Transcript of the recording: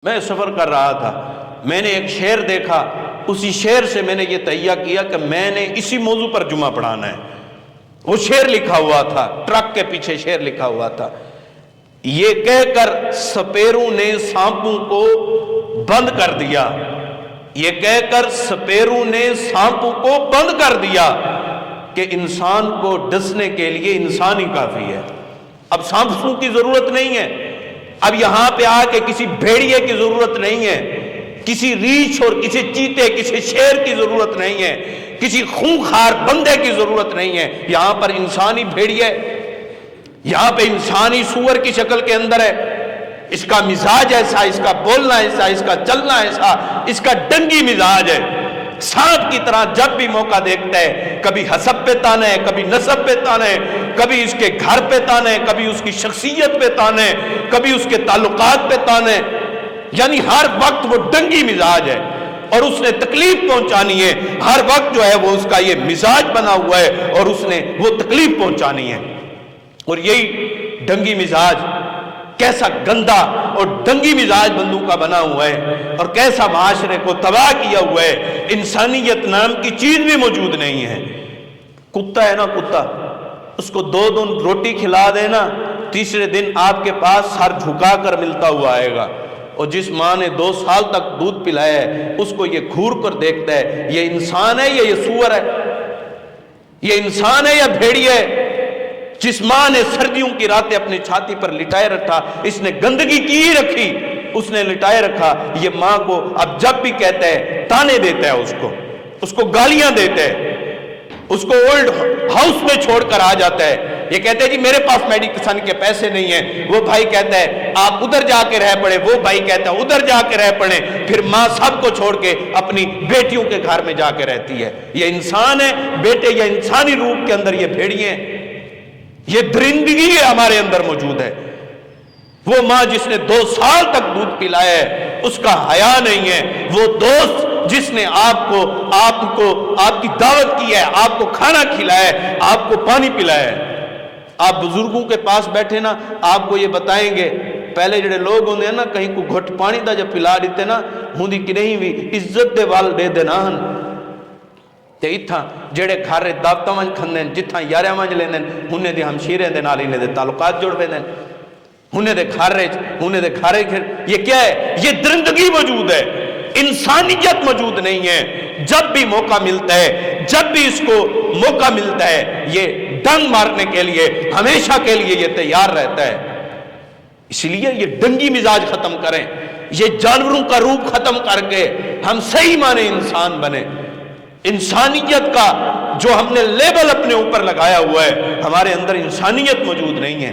میں سفر کر رہا تھا، میں نے ایک شعر دیکھا، اسی شعر سے میں نے یہ تہیہ کیا کہ میں نے اسی موضوع پر جمعہ پڑھانا ہے۔ وہ شعر لکھا ہوا تھا، ٹرک کے پیچھے شعر لکھا ہوا تھا، یہ کہہ کر سپیروں نے سانپوں کو بند کر دیا، یہ کہہ کر سپیروں نے سانپوں کو بند کر دیا کہ انسان کو ڈسنے کے لیے انسان ہی کافی ہے۔ اب سانپوں کی ضرورت نہیں ہے، اب یہاں پہ آ کے کسی بھیڑیے کی ضرورت نہیں ہے، کسی ریچھ اور کسی چیتے کسی شیر کی ضرورت نہیں ہے، کسی خونخوار بندے کی ضرورت نہیں ہے۔ یہاں پر انسانی بھیڑیے، یہاں پہ انسانی سور کی شکل کے اندر ہے، اس کا مزاج ایسا، اس کا بولنا ایسا، اس کا چلنا ایسا، اس کا ڈنگی مزاج ہے۔ سانپ کی طرح جب بھی موقع دیکھتا ہے، کبھی حسب پہ تانے، کبھی نسب پہ تانے، کبھی اس کے گھر پہ تانے، کبھی اس کی شخصیت پہ تانے، کبھی اس کے تعلقات پہ تانے، یعنی ہر وقت وہ ڈنگی مزاج ہے اور اس نے تکلیف پہنچانی ہے، ہر وقت جو ہے وہ اس کا یہ مزاج بنا ہوا ہے اور اس نے وہ تکلیف پہنچانی ہے۔ اور یہی ڈنگی مزاج کیسا گندا اور ڈنگی مزاج بندوں کا بنا ہوا ہے اور کیسا معاشرے کو تباہ کیا ہوا ہے۔ انسانیت نام کی چیز بھی موجود نہیں ہے۔ کتا ہے نا، کتا، اس کو 2 دن روٹی کھلا دینا، تیسرے دن آپ کے پاس سر جھکا کر ملتا ہوا آئے گا، اور جس ماں نے 2 سال تک دودھ پلایا ہے اس کو یہ گھور کر دیکھتا ہے، یہ انسان ہے یا یہ سور ہے، یہ انسان ہے یا بھیڑی ہے۔ جس ماں نے سردیوں کی راتیں اپنی چھاتی پر لٹائے رکھا، اس نے گندگی کی ہی رکھی، اس نے لٹائے رکھا، یہ ماں کو اب جب بھی کہتا ہے تانے دیتا ہے، اس کو گالیاں دیتا ہے، اس کو اولڈ ہاؤس میں چھوڑ کر آ جاتا ہے۔ یہ کہتے ہیں جی میرے پاس میڈیکل کے پیسے نہیں ہیں، وہ بھائی کہتا ہے آپ ادھر جا کے رہ پڑے، وہ بھائی کہتا ہے ادھر جا کے رہ پڑے، پھر ماں سب کو چھوڑ کے اپنی بیٹیوں کے گھر میں جا کے رہتی ہے۔ یہ انسان ہے بیٹے، یا انسانی روپ کے اندر یہ بھیڑیے ہیں، یہ درندگی ہمارے اندر موجود ہے۔ وہ ماں جس نے 2 سال تک دودھ پلایا ہے اس کا حیا نہیں ہے، وہ دوست جس نے آپ کی دعوت کی ہے، آپ کو کھانا کھلایا ہے، آپ کو پانی پلایا ہے۔ آپ بزرگوں کے پاس بیٹھے نا، آپ کو یہ بتائیں گے پہلے جڑے لوگ ہوندے ہیں نا، کہیں کو گھٹ پانی دا جب پلا دیتے نا، ہوندی کہ نہیں بھی عزت دے وال دے دینان تے اتھاں جڑے گھر دعوتاں وچ کھندے جتھاں یاریاں وچ لیندے انہیں دے ہمشیرے دے نال انہیں دے تعلقات جڑ پیندے، انہیں دے گھر یہ کیا ہے؟ یہ درندگی موجود ہے، انسانیت موجود نہیں ہے۔ جب بھی موقع ملتا ہے، جب بھی اس کو موقع ملتا ہے، یہ ڈنگ مارنے کے لیے ہمیشہ کے لیے یہ تیار رہتا ہے۔ اس لیے یہ ڈنگی مزاج ختم کریں، یہ جانوروں کا روپ ختم کر کے ہم صحیح معنی انسان بنے۔ انسانیت کا جو ہم نے لیبل اپنے اوپر لگایا ہوا ہے، ہمارے اندر انسانیت موجود نہیں ہے۔